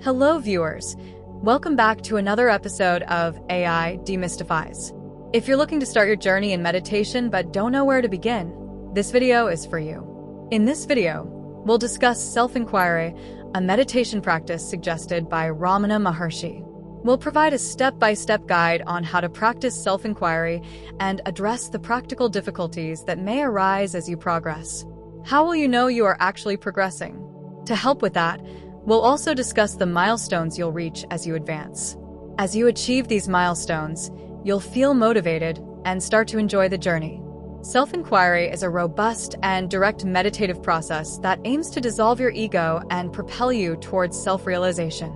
Hello, viewers. Welcome back to another episode of AI Demystifies. If you're looking to start your journey in meditation but don't know where to begin, this video is for you. In this video, we'll discuss self-inquiry, a meditation practice suggested by Ramana Maharshi. We'll provide a step-by-step guide on how to practice self-inquiry and address the practical difficulties that may arise as you progress. How will you know you are actually progressing? To help with that, we'll also discuss the milestones you'll reach as you advance. As you achieve these milestones, you'll feel motivated and start to enjoy the journey. Self-inquiry is a robust and direct meditative process that aims to dissolve your ego and propel you towards self-realization.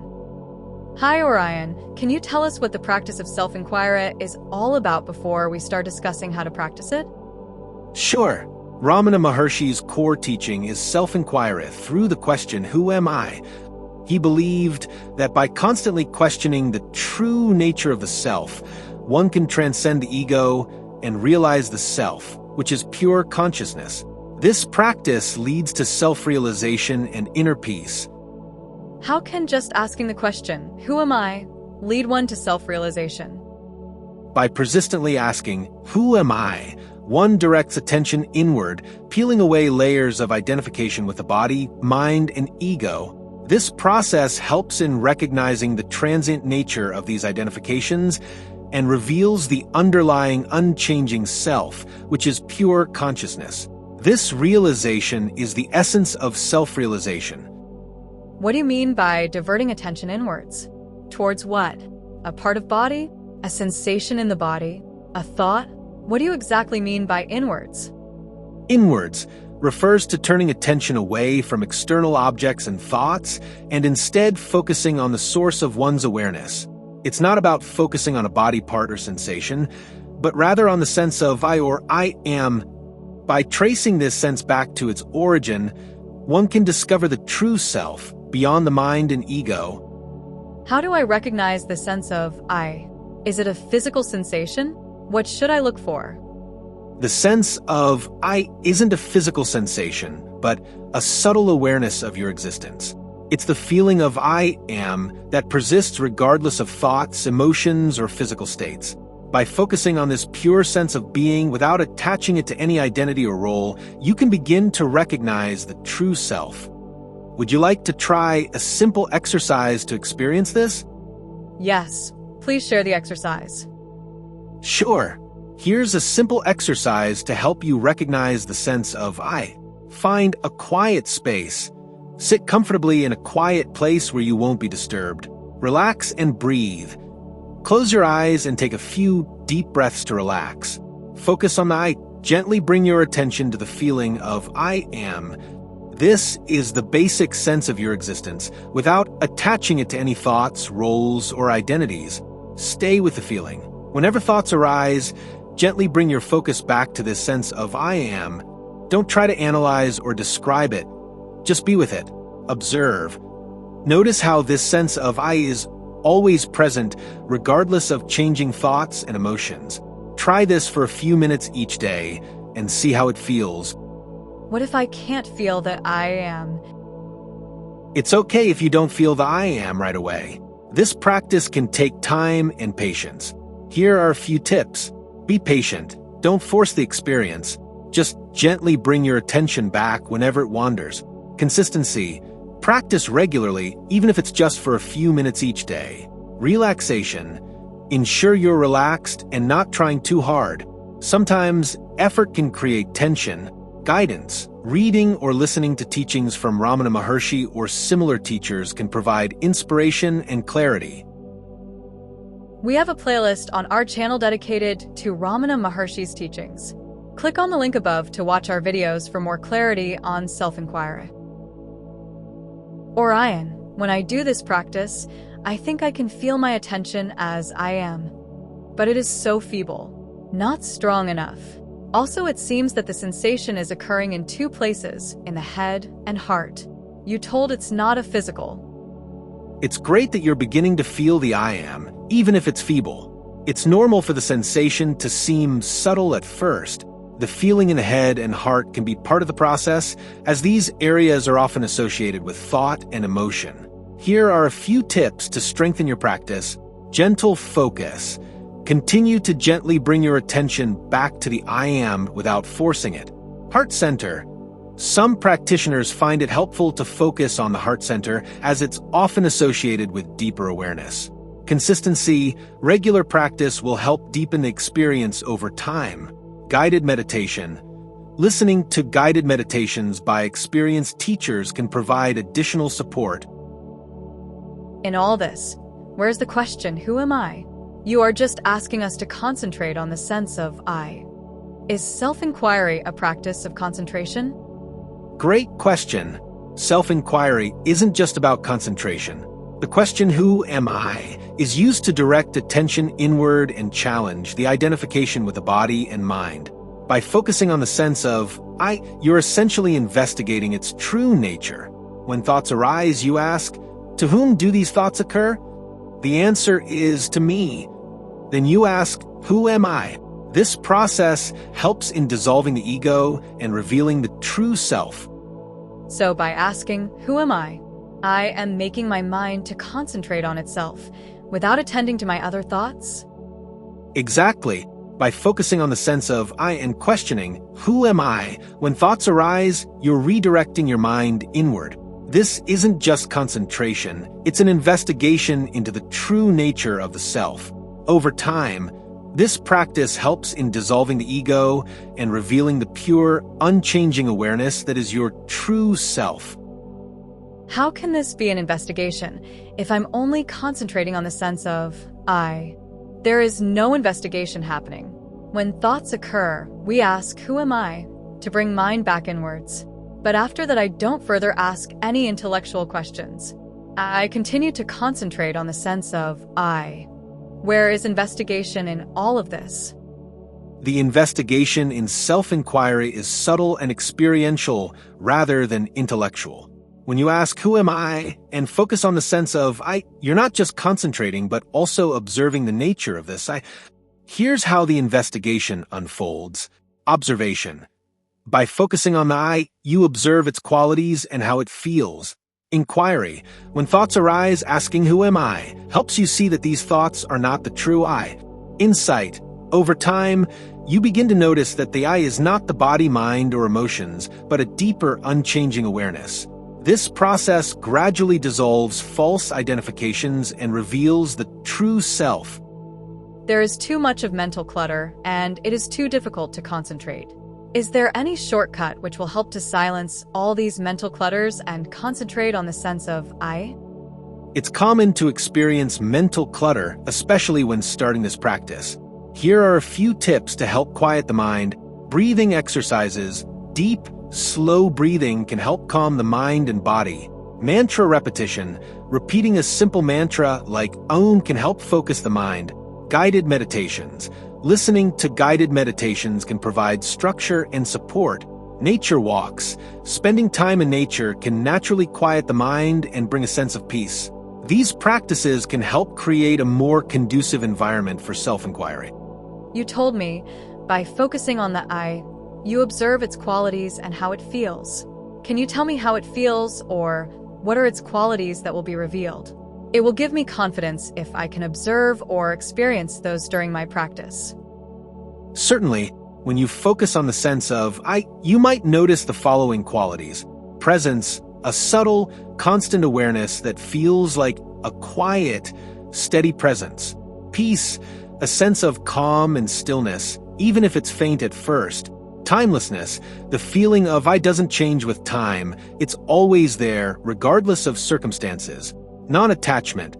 Hi, Orion. Can you tell us what the practice of self-inquiry is all about before we start discussing how to practice it? Sure. Ramana Maharshi's core teaching is self-inquiry through the question, who am I? He believed that by constantly questioning the true nature of the self, one can transcend the ego and realize the self, which is pure consciousness. This practice leads to self-realization and inner peace. How can just asking the question, who am I, lead one to self-realization? By persistently asking, who am I? One directs attention inward, peeling away layers of identification with the body, mind, and ego. This process helps in recognizing the transient nature of these identifications and reveals the underlying unchanging self, which is pure consciousness. This realization is the essence of self-realization. What do you mean by diverting attention inwards? Towards what? A part of body? A sensation in the body? A thought? What do you exactly mean by inwards? Inwards refers to turning attention away from external objects and thoughts and instead focusing on the source of one's awareness. It's not about focusing on a body part or sensation, but rather on the sense of I or I am. By tracing this sense back to its origin, one can discover the true self beyond the mind and ego. How do I recognize the sense of I? Is it a physical sensation? What should I look for? The sense of I isn't a physical sensation, but a subtle awareness of your existence. It's the feeling of I am that persists regardless of thoughts, emotions, or physical states. By focusing on this pure sense of being without attaching it to any identity or role, you can begin to recognize the true self. Would you like to try a simple exercise to experience this? Yes, please share the exercise. Sure. Here's a simple exercise to help you recognize the sense of I. Find a quiet space. Sit comfortably in a quiet place where you won't be disturbed. Relax and breathe. Close your eyes and take a few deep breaths to relax. Focus on the I. Gently bring your attention to the feeling of I am. This is the basic sense of your existence, without attaching it to any thoughts, roles, or identities. Stay with the feeling. Whenever thoughts arise, gently bring your focus back to this sense of I am. Don't try to analyze or describe it. Just be with it. Observe. Notice how this sense of I is always present, regardless of changing thoughts and emotions. Try this for a few minutes each day and see how it feels. What if I can't feel that I am? It's okay if you don't feel the I am right away. This practice can take time and patience. Here are a few tips. Be patient. Don't force the experience. Just gently bring your attention back whenever it wanders. Consistency. Practice regularly, even if it's just for a few minutes each day. Relaxation. Ensure you're relaxed and not trying too hard. Sometimes, effort can create tension. Guidance. Reading or listening to teachings from Ramana Maharshi or similar teachers can provide inspiration and clarity. We have a playlist on our channel dedicated to Ramana Maharshi's teachings. Click on the link above to watch our videos for more clarity on self-inquiry. Orion, when I do this practice, I think I can feel my attention as I am. But it is so feeble, not strong enough. Also, it seems that the sensation is occurring in two places, in the head and heart. You told it's not a physical. It's great that you're beginning to feel the I am, even if it's feeble. It's normal for the sensation to seem subtle at first. The feeling in the head and heart can be part of the process, as these areas are often associated with thought and emotion. Here are a few tips to strengthen your practice. Gentle focus. Continue to gently bring your attention back to the I am without forcing it. Heart center. Some practitioners find it helpful to focus on the heart center as it's often associated with deeper awareness. Consistency, regular practice will help deepen the experience over time. Guided meditation. Listening to guided meditations by experienced teachers can provide additional support. In all this, where's the question, who am I? You are just asking us to concentrate on the sense of I. Is self-inquiry a practice of concentration? Great question. Self-inquiry isn't just about concentration. The question, who am I, is used to direct attention inward and challenge the identification with the body and mind. By focusing on the sense of I, you're essentially investigating its true nature. When thoughts arise, you ask, to whom do these thoughts occur? The answer is to me. Then you ask, who am I? This process helps in dissolving the ego and revealing the true self. So by asking, who am I am making my mind to concentrate on itself without attending to my other thoughts? Exactly. By focusing on the sense of I and questioning, who am I? When thoughts arise, you're redirecting your mind inward. This isn't just concentration, it's an investigation into the true nature of the self. Over time, this practice helps in dissolving the ego and revealing the pure, unchanging awareness that is your true self. How can this be an investigation if I'm only concentrating on the sense of I? There is no investigation happening. When thoughts occur, we ask, who am I? To bring mind back inwards. But after that, I don't further ask any intellectual questions. I continue to concentrate on the sense of I. Where is investigation in all of this? The investigation in self-inquiry is subtle and experiential rather than intellectual. When you ask, who am I, and focus on the sense of I, you're not just concentrating, but also observing the nature of this. Here's how the investigation unfolds. Observation. By focusing on the I, you observe its qualities and how it feels. Inquiry. When thoughts arise, asking who am I helps you see that these thoughts are not the true I. Insight. Over time, you begin to notice that the I is not the body, mind, or emotions, but a deeper, unchanging awareness. This process gradually dissolves false identifications and reveals the true self. There is too much of mental clutter, and it is too difficult to concentrate. Is there any shortcut which will help to silence all these mental clutters and concentrate on the sense of I? It's common to experience mental clutter, especially when starting this practice. Here are a few tips to help quiet the mind. Breathing exercises. Deep, slow breathing can help calm the mind and body. Mantra repetition. Repeating a simple mantra like Om can help focus the mind. Guided meditations. Listening to guided meditations can provide structure and support. Nature walks. Spending time in nature can naturally quiet the mind and bring a sense of peace. These practices can help create a more conducive environment for self-inquiry. You told me, by focusing on the I, you observe its qualities and how it feels. Can you tell me how it feels, or what are its qualities that will be revealed? It will give me confidence if I can observe or experience those during my practice. Certainly, when you focus on the sense of I, you might notice the following qualities. Presence, a subtle, constant awareness that feels like a quiet, steady presence. Peace, a sense of calm and stillness, even if it's faint at first. Timelessness, the feeling of I doesn't change with time, it's always there, regardless of circumstances. Non-attachment,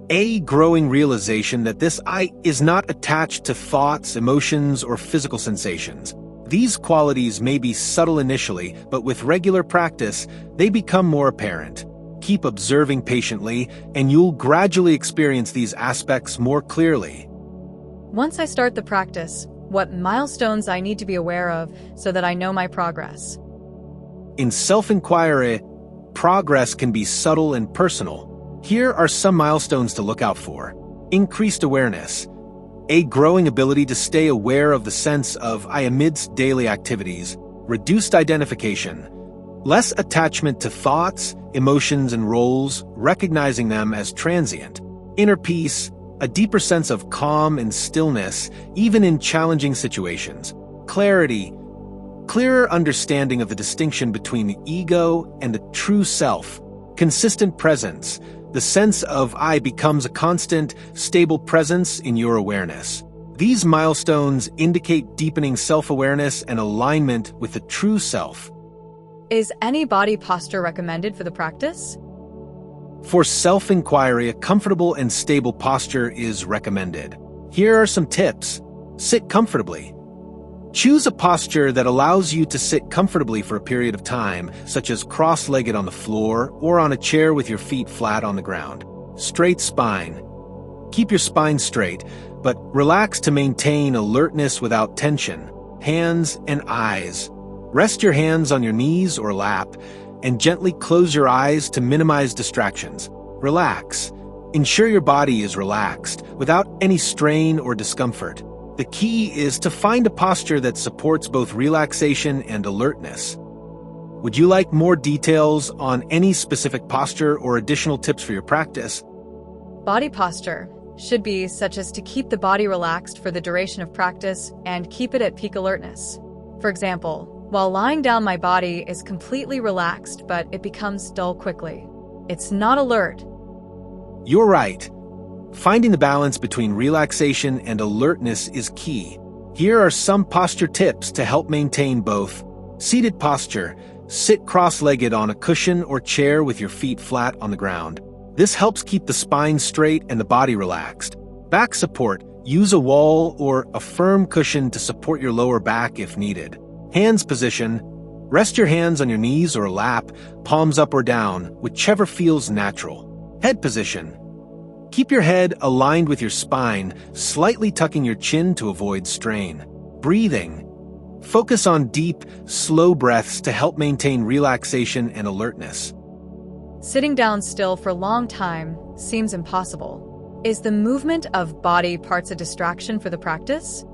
a growing realization that this I is not attached to thoughts, emotions, or physical sensations. These qualities may be subtle initially, but with regular practice, they become more apparent. Keep observing patiently, and you'll gradually experience these aspects more clearly. Once I start the practice, what milestones I need to be aware of so that I know my progress? In self-inquiry, progress can be subtle and personal. Here are some milestones to look out for. Increased awareness. A growing ability to stay aware of the sense of I amidst daily activities. Reduced identification. Less attachment to thoughts, emotions, and roles, recognizing them as transient. Inner peace, a deeper sense of calm and stillness, even in challenging situations. Clarity, clearer understanding of the distinction between the ego and the true self. Consistent presence, the sense of I becomes a constant, stable presence in your awareness. These milestones indicate deepening self-awareness and alignment with the true self. Is any body posture recommended for the practice? For self-inquiry, a comfortable and stable posture is recommended. Here are some tips. Sit comfortably. Choose a posture that allows you to sit comfortably for a period of time, such as cross-legged on the floor or on a chair with your feet flat on the ground. Straight spine. Keep your spine straight, but relax to maintain alertness without tension. Hands and eyes. Rest your hands on your knees or lap, and gently close your eyes to minimize distractions. Relax. Ensure your body is relaxed, without any strain or discomfort. The key is to find a posture that supports both relaxation and alertness. Would you like more details on any specific posture or additional tips for your practice? Body posture should be such as to keep the body relaxed for the duration of practice and keep it at peak alertness. For example, while lying down, my body is completely relaxed, but it becomes dull quickly. It's not alert. You're right. Finding the balance between relaxation and alertness is key. Here are some posture tips to help maintain both. Seated posture. Sit cross-legged on a cushion or chair with your feet flat on the ground. This helps keep the spine straight and the body relaxed. Back support. Use a wall or a firm cushion to support your lower back if needed. Hands position. Rest your hands on your knees or lap, palms up or down, whichever feels natural. Head position. Keep your head aligned with your spine, slightly tucking your chin to avoid strain. Breathing. Focus on deep, slow breaths to help maintain relaxation and alertness. Sitting down still for a long time seems impossible. Is the movement of body parts a distraction for the practice?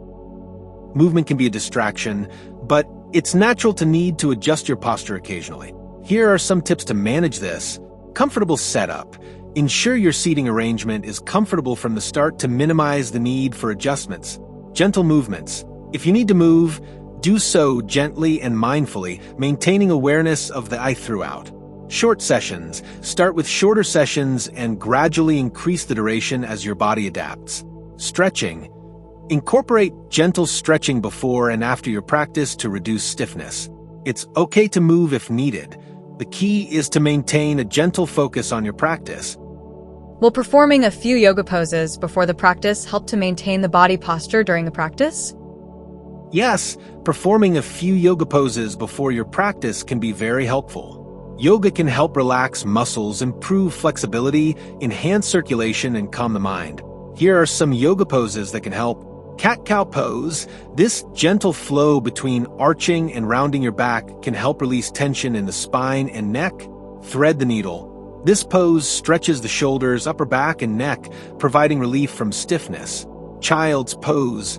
Movement can be a distraction, but it's natural to need to adjust your posture occasionally. Here are some tips to manage this. Comfortable setup. Ensure your seating arrangement is comfortable from the start to minimize the need for adjustments. Gentle movements. If you need to move, do so gently and mindfully, maintaining awareness of the I throughout. Short sessions. Start with shorter sessions and gradually increase the duration as your body adapts. Stretching. Incorporate gentle stretching before and after your practice to reduce stiffness. It's okay to move if needed. The key is to maintain a gentle focus on your practice. Will performing a few yoga poses before the practice help to maintain the body posture during the practice? Yes, performing a few yoga poses before your practice can be very helpful. Yoga can help relax muscles, improve flexibility, enhance circulation, and calm the mind. Here are some yoga poses that can help. Cat-cow pose. This gentle flow between arching and rounding your back can help release tension in the spine and neck. Thread the needle. This pose stretches the shoulders, upper back, and neck, providing relief from stiffness. Child's pose.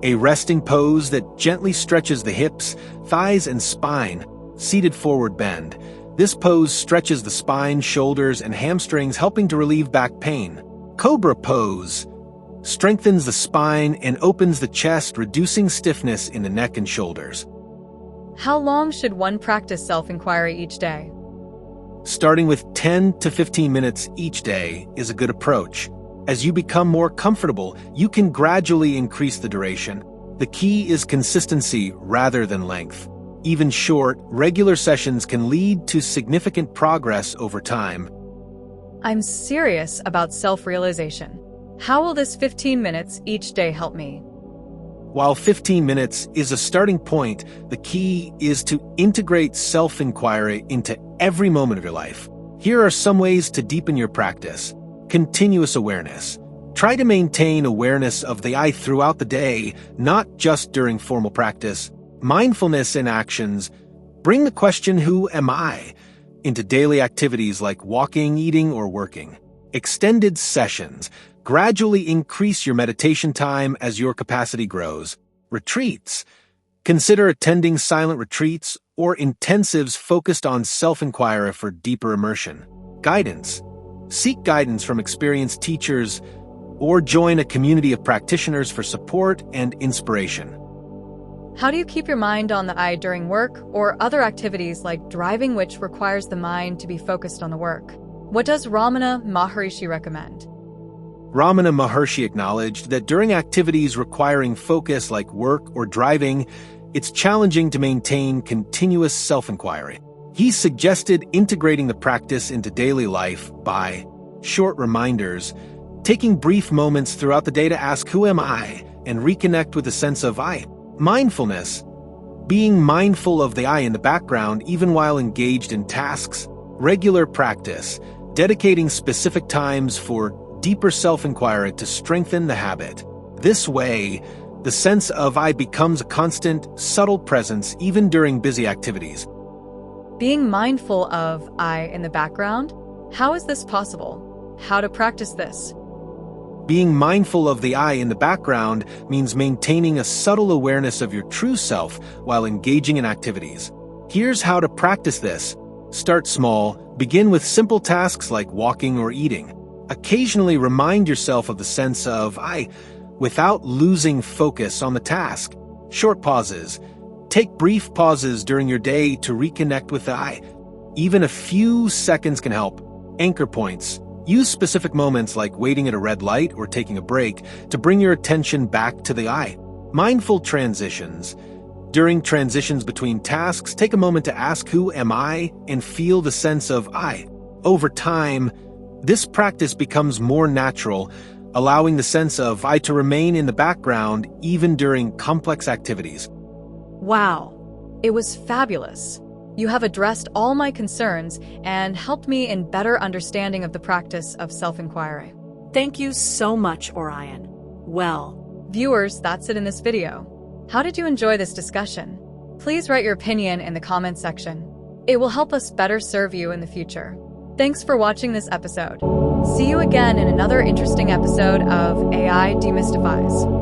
A resting pose that gently stretches the hips, thighs, and spine. Seated forward bend. This pose stretches the spine, shoulders, and hamstrings, helping to relieve back pain. Cobra pose. Strengthens the spine and opens the chest, reducing stiffness in the neck and shoulders. How long should one practice self-inquiry each day? Starting with 10 to 15 minutes each day is a good approach. As you become more comfortable, you can gradually increase the duration. The key is consistency rather than length. Even short, regular sessions can lead to significant progress over time. I'm serious about self-realization. How will this 15 minutes each day help me? While 15 minutes is a starting point, the key is to integrate self-inquiry into every moment of your life. Here are some ways to deepen your practice. Continuous awareness. Try to maintain awareness of the I throughout the day, not just during formal practice. Mindfulness in actions. Bring the question, who am I, into daily activities like walking, eating, or working. Extended sessions. Gradually increase your meditation time as your capacity grows. Retreats. Consider attending silent retreats or intensives focused on self-inquiry for deeper immersion. Guidance. Seek guidance from experienced teachers or join a community of practitioners for support and inspiration. How do you keep your mind on the I during work or other activities like driving, which requires the mind to be focused on the work? What does Ramana Maharishi recommend? Ramana Maharshi acknowledged that during activities requiring focus like work or driving, it's challenging to maintain continuous self-inquiry. He suggested integrating the practice into daily life by short reminders, taking brief moments throughout the day to ask, "Who am I?" and reconnect with a sense of I. Mindfulness, being mindful of the I in the background even while engaged in tasks. Regular practice, dedicating specific times for deeper self-inquiry to strengthen the habit. This way, the sense of I becomes a constant, subtle presence even during busy activities. Being mindful of I in the background? How is this possible? How to practice this? Being mindful of the I in the background means maintaining a subtle awareness of your true self while engaging in activities. Here's how to practice this. Start small. Begin with simple tasks like walking or eating. Occasionally remind yourself of the sense of I without losing focus on the task. Short pauses. Take brief pauses during your day to reconnect with the I. Even a few seconds can help. Anchor points. Use specific moments like waiting at a red light or taking a break to bring your attention back to the I. Mindful transitions. During transitions between tasks, take a moment to ask, "Who am I?" and feel the sense of I. Over time, this practice becomes more natural, allowing the sense of I to remain in the background even during complex activities. Wow, it was fabulous. You have addressed all my concerns and helped me in better understanding of the practice of self-inquiry. Thank you so much, Orion. Well, viewers, that's it in this video. How did you enjoy this discussion? Please write your opinion in the comments section. It will help us better serve you in the future. Thanks for watching this episode. See you again in another interesting episode of AI Demystifies.